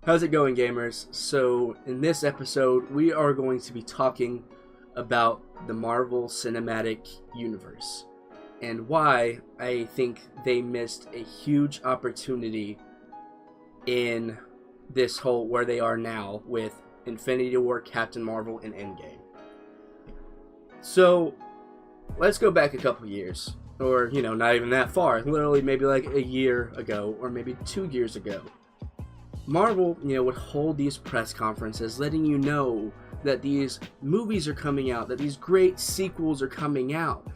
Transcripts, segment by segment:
How's it going, gamers? So, in this episode, we are going to be talking about the Marvel Cinematic Universe and why I think they missed a huge opportunity in this whole where they are now with Infinity War, Captain Marvel, and Endgame. So, let's go back a couple years, or, not even that far, literally maybe like a year ago, or maybe 2 years ago. Marvel, would hold these press conferences letting you know that these movies are coming out, that these great sequels are coming out.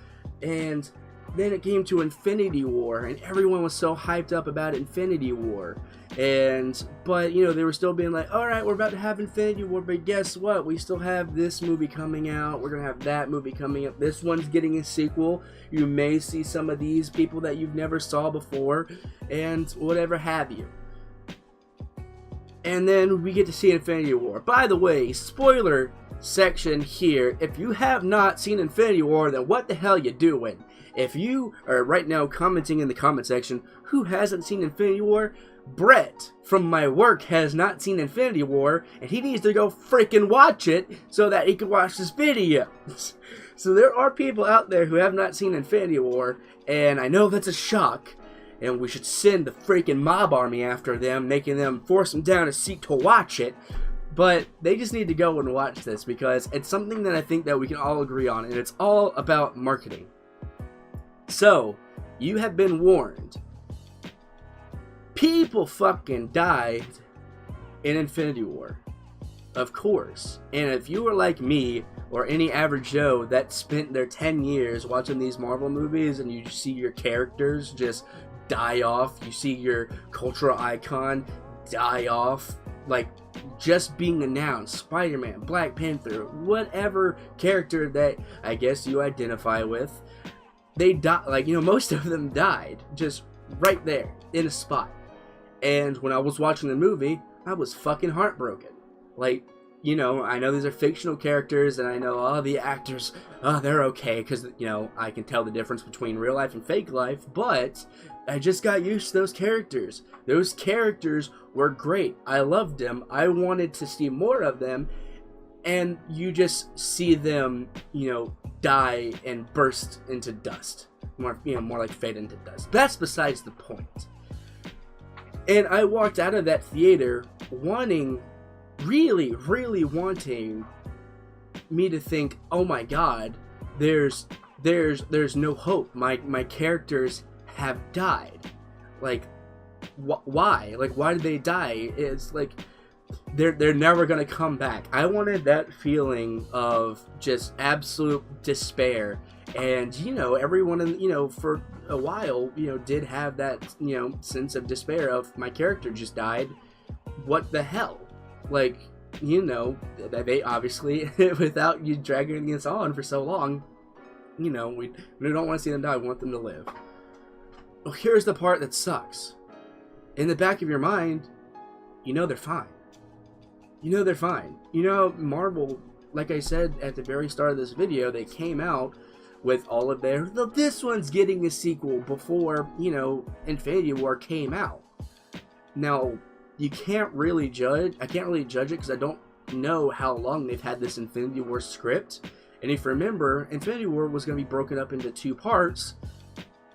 And then it came to Infinity War, and everyone was so hyped up about Infinity War. But they were still being like, alright, we're about to have Infinity War, but guess what? We still have this movie coming out, we're going to have that movie coming up, this one's getting a sequel, you may see some of these people that you've never saw before, and whatever have you. And then we get to see Infinity War. By the way, spoiler section here. If you have not seen Infinity War, then what the hell you doing? If you are right now commenting in the comment section, who hasn't seen Infinity War? Brett from my work has not seen Infinity War, and he needs to go freaking watch it so that he can watch this video. So there are people out there who have not seen Infinity War, and I know that's a shock. And we should send the freaking mob army after them, making them force them down a seat to watch it. But they just need to go and watch this because it's something that I think that we can all agree on, and it's all about marketing. So, you have been warned. People fucking died in Infinity War. Of course. And if you were like me, or any average Joe that spent their 10 years watching these Marvel movies, and you see your characters just die off, you see your cultural icon die off, like just being announced, Spider-Man, Black Panther, whatever character that I guess you identify with, they die, most of them died, just right there, in a spot. And when I was watching the movie, I was fucking heartbroken. I know these are fictional characters, and I know all the actors, they're okay, because, I can tell the difference between real life and fake life, but I just got used to those characters. Those characters were great. I loved them. I wanted to see more of them, and you just see them, die and burst into dust. More like fade into dust. That's besides the point. And I walked out of that theater really wanting me to think, oh my god, there's no hope. My characters have died. Why? Why did they die? It's they're never gonna come back. I wanted that feeling of just absolute despair. And everyone for a while did have that sense of despair of my character just died. What the hell? They obviously, without you dragging this on for so long, we don't want to see them die, we want them to live. Well, here's the part that sucks. In the back of your mind, they're fine. They're fine. Marvel, like I said at the very start of this video, they came out with all of this one's getting a sequel before, Infinity War came out. Now, I can't really judge it because I don't know how long they've had this Infinity War script. And if you remember, Infinity War was going to be broken up into 2 parts,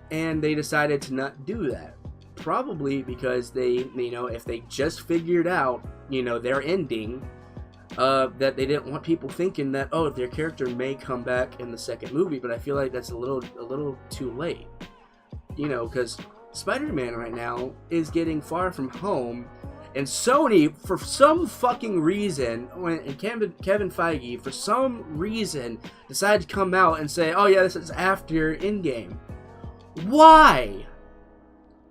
and they decided to not do that. Probably because they, if they just figured out, their ending, that they didn't want people thinking that, oh, their character may come back in the second movie. But I feel like that's a little too late. Because Spider-Man right now is getting Far From Home. And Sony, for some fucking reason, and Kevin Feige, for some reason, decided to come out and say, oh yeah, this is after Endgame. Why?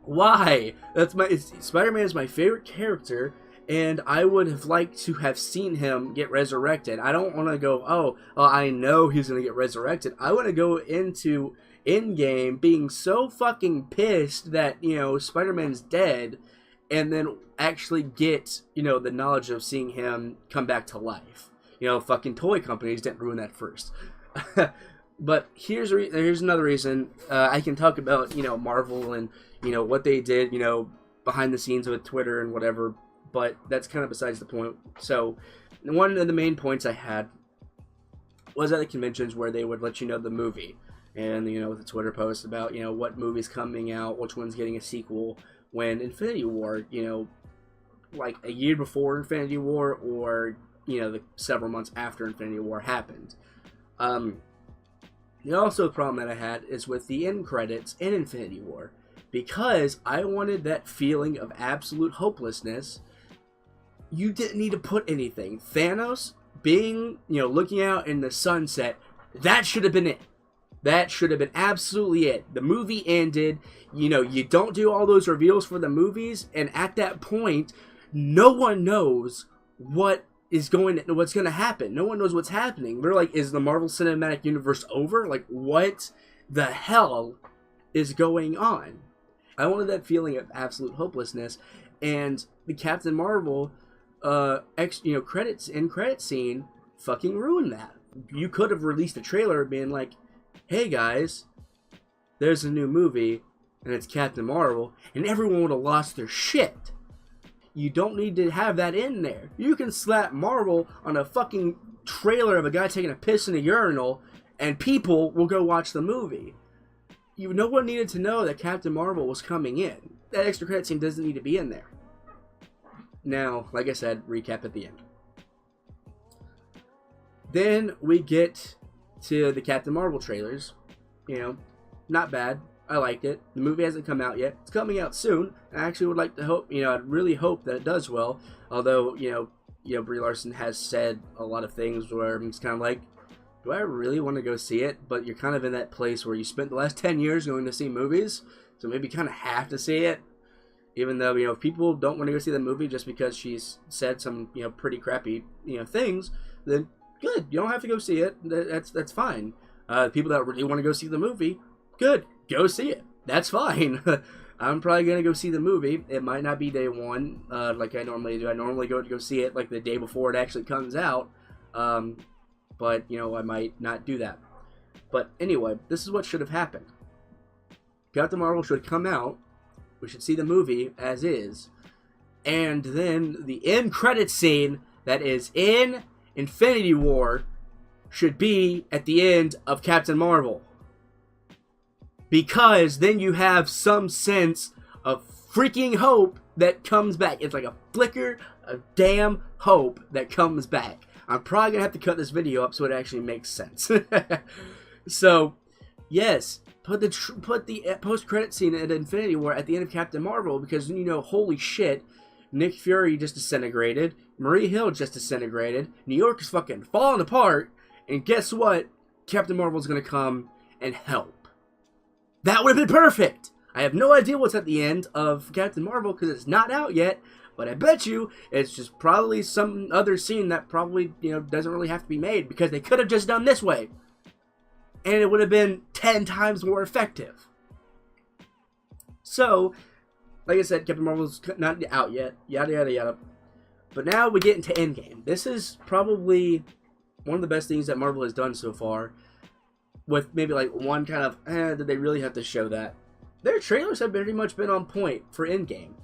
Spider-Man is my favorite character, and I would have liked to have seen him get resurrected. I don't want to go, I know he's going to get resurrected. I want to go into Endgame being so fucking pissed that, Spider-Man's dead, and then actually get, the knowledge of seeing him come back to life. Fucking toy companies didn't ruin that first. But here's another reason I can talk about, Marvel and, what they did, behind the scenes with Twitter and whatever but that's kind of besides the point. So one of the main points I had was at the conventions where they would let you know the movie, and the Twitter post about what movie's coming out, which one's getting a sequel, when Infinity War, like a year before Infinity War, or the several months after Infinity War happened. Also, the problem that I had is with the end credits in Infinity War, because I wanted that feeling of absolute hopelessness. You didn't need to put anything. Thanos being, looking out in the sunset, that should have been it. That should have been absolutely it. The movie ended. You don't do all those reveals for the movies, and at that point, no one knows what's going to happen. No one knows what's happening. They're like, is the Marvel Cinematic Universe over? Like, what the hell is going on? I wanted that feeling of absolute hopelessness, and the Captain Marvel credit scene fucking ruined that. You could have released a trailer being like, hey guys, there's a new movie, and it's Captain Marvel, and everyone would have lost their shit. You don't need to have that in there. You can slap Marvel on a fucking trailer of a guy taking a piss in a urinal, and people will go watch the movie. No one needed to know that Captain Marvel was coming in. That extra credit scene doesn't need to be in there. Now, like I said, recap at the end. Then we get to the Captain Marvel trailers. Not bad. I liked it. The movie hasn't come out yet. It's coming out soon. I actually would like to hope, I'd really hope that it does well. Although, Brie Larson has said a lot of things where it's kind of like, do I really want to go see it? But you're kind of in that place where you spent the last 10 years going to see movies, so maybe you kind of have to see it. Even though, if people don't want to go see the movie just because she's said some, pretty crappy, things, then good. You don't have to go see it. That's fine. People that really want to go see the movie, good. Go see it. That's fine. I'm probably going to go see the movie. It might not be day one, like I normally do. I normally go see it like the day before it actually comes out. But, I might not do that. But anyway, this is what should have happened. Captain Marvel should come out. We should see the movie as is. And then the end credit scene that is in Infinity War should be at the end of Captain Marvel. Because then you have some sense of freaking hope that comes back. It's like a flicker of damn hope that comes back. I'm probably going to have to cut this video up so it actually makes sense. So, yes, put the post-credit scene at Infinity War at the end of Captain Marvel, because holy shit, Nick Fury just disintegrated, Marie Hill just disintegrated, New York is fucking falling apart, and guess what? Captain Marvel's going to come and help. That would have been perfect! I have no idea what's at the end of Captain Marvel because it's not out yet, but I bet you it's just probably some other scene that probably, doesn't really have to be made, because they could have just done this way. And it would have been 10 times more effective. So, like I said, Captain Marvel's not out yet, yada yada yada. But now we get into Endgame. This is probably one of the best things that Marvel has done so far, with maybe like one kind of, did they really have to show that? Their trailers have pretty much been on point for Endgame.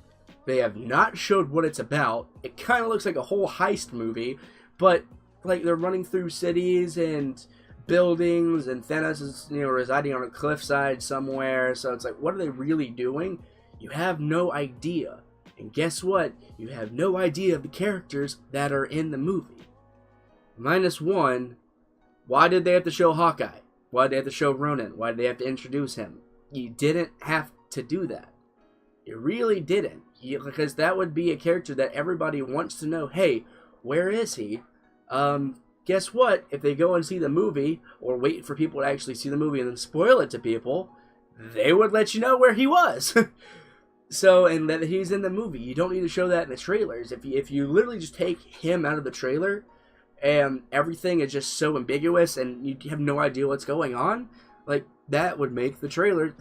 They have not showed what it's about. It kind of looks like a whole heist movie, but like they're running through cities and buildings, and Thanos is, residing on a cliffside somewhere. So it's like, what are they really doing? You have no idea. And guess what? You have no idea of the characters that are in the movie. -1, why did they have to show Hawkeye? Why did they have to show Ronan? Why did they have to introduce him? You didn't have to do that. You really didn't. Because that would be a character that everybody wants to know, hey, where is he? Guess what? If they go and see the movie, or wait for people to actually see the movie and then spoil it to people, they would let you know where he was. So, and that he's in the movie. You don't need to show that in the trailers. If you literally just take him out of the trailer, and everything is just so ambiguous, and you have no idea what's going on, like, that would make the trailer,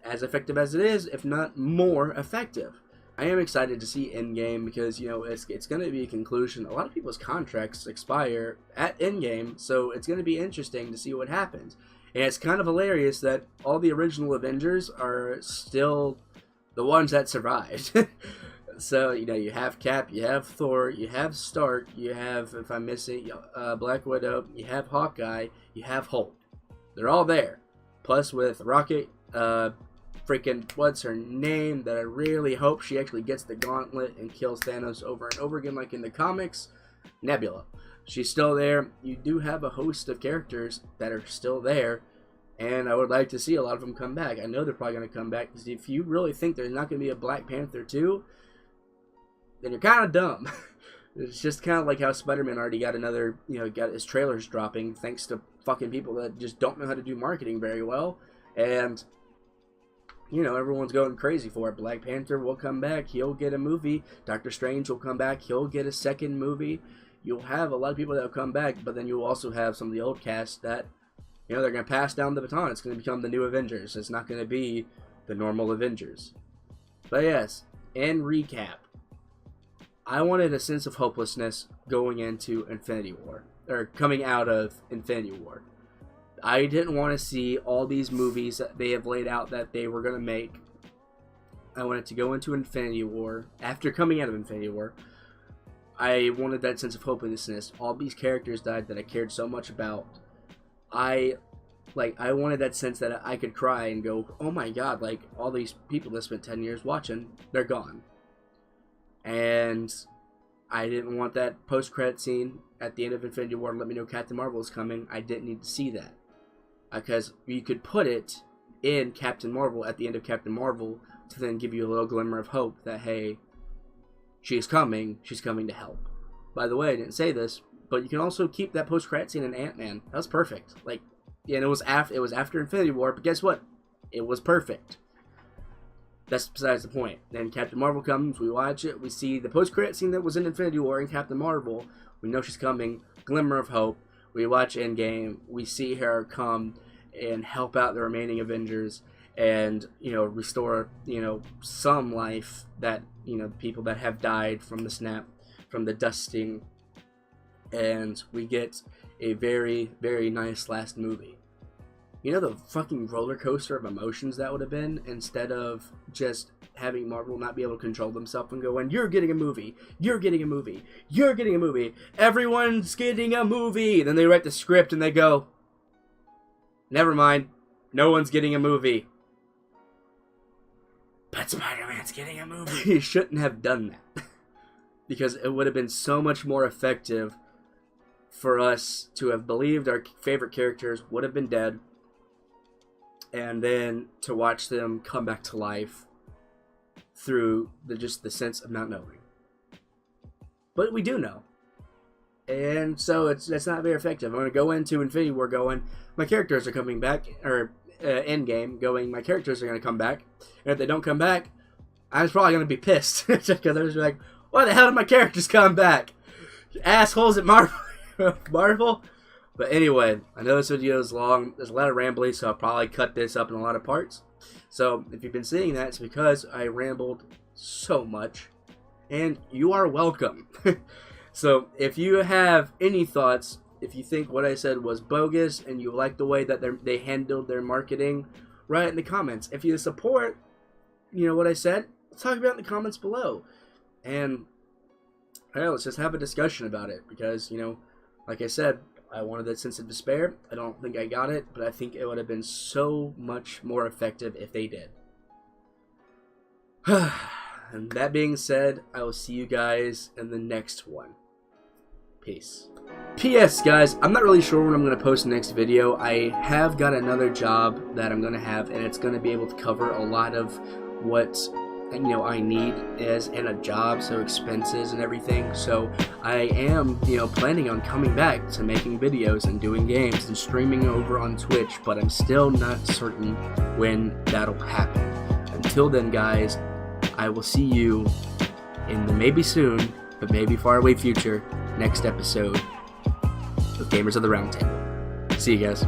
as effective as it is, if not more effective. I am excited to see Endgame because, it's going to be a conclusion. A lot of people's contracts expire at Endgame, so it's going to be interesting to see what happens. And it's kind of hilarious that all the original Avengers are still the ones that survived. So, you have Cap, you have Thor, you have Stark, you have, if I'm missing, Black Widow, you have Hawkeye, you have Hulk. They're all there. Plus with Rocket, freaking, what's her name, that I really hope she actually gets the gauntlet and kills Thanos over and over again like in the comics, Nebula. She's still there. You do have a host of characters that are still there, and I would like to see a lot of them come back. I know they're probably going to come back, because if you really think there's not going to be a Black Panther 2, then you're kind of dumb. It's just kind of like how Spider-Man already got another, got his trailers dropping thanks to fucking people that just don't know how to do marketing very well. And, everyone's going crazy for it. Black Panther will come back. He'll get a movie. Doctor Strange will come back. He'll get a second movie. You'll have a lot of people that will come back, but then you'll also have some of the old cast that, they're going to pass down the baton. It's going to become the new Avengers. It's not going to be the normal Avengers. But yes, in recap, I wanted a sense of hopelessness going into Infinity War, or coming out of Infinity War. I didn't want to see all these movies that they have laid out that they were going to make. I wanted to go into Infinity War. After coming out of Infinity War, I wanted that sense of hopelessness. All these characters died that I cared so much about. I wanted that sense that I could cry and go, oh my god, like, all these people that spent 10 years watching, they're gone. And I didn't want that post-credit scene at the end of Infinity War to let me know Captain Marvel is coming. I didn't need to see that. Because you could put it in Captain Marvel at the end of Captain Marvel to then give you a little glimmer of hope that, hey, she's coming to help. By the way, I didn't say this, but you can also keep that post-credit scene in Ant-Man. That was perfect. And it was after Infinity War, but guess what? It was perfect. That's besides the point. Then Captain Marvel comes, we watch it, we see the post-credit scene that was in Infinity War in Captain Marvel. We know she's coming, glimmer of hope. We watch Endgame, we see her come and help out the remaining Avengers and, restore, some life that, people that have died from the snap, from the dusting. And we get a very, very nice last movie. The fucking roller coaster of emotions that would have been, instead of just having Marvel not be able to control themselves and go, you're getting a movie, you're getting a movie, you're getting a movie, everyone's getting a movie. Then they write the script and they go, never mind, no one's getting a movie. But Spider-Man's getting a movie. You shouldn't have done that. Because it would have been so much more effective for us to have believed our favorite characters would have been dead, and then to watch them come back to life through the sense of not knowing. But we do know. And so that's not very effective. I'm going to go into Infinity War going, my characters are coming back, or Endgame going, my characters are going to come back. And if they don't come back, I was probably going to be pissed. Because I was like, why the hell did my characters come back? You assholes at Marvel? But anyway, I know this video is long. There's a lot of rambling, so I'll probably cut this up in a lot of parts. So if you've been seeing that, it's because I rambled so much. And you are welcome. So if you have any thoughts, if you think what I said was bogus and you like the way that they handled their marketing, write it in the comments. If you support, what I said, let's talk about it in the comments below. And let's just have a discussion about it. Because, like I said, I wanted that sense of despair. I don't think I got it, but I think it would have been so much more effective if they did. And that being said, I will see you guys in the next one. Peace. P.S. guys, I'm not really sure when I'm going to post the next video. I have got another job that I'm going to have, and it's going to be able to cover a lot of what I need as in a job, so expenses and everything. So I am, planning on coming back to making videos and doing games and streaming over on Twitch, but I'm still not certain when that'll happen. Until then, guys, I will see you in the maybe soon, but maybe far away future, next episode of Gamers of the Roundtable. See you guys.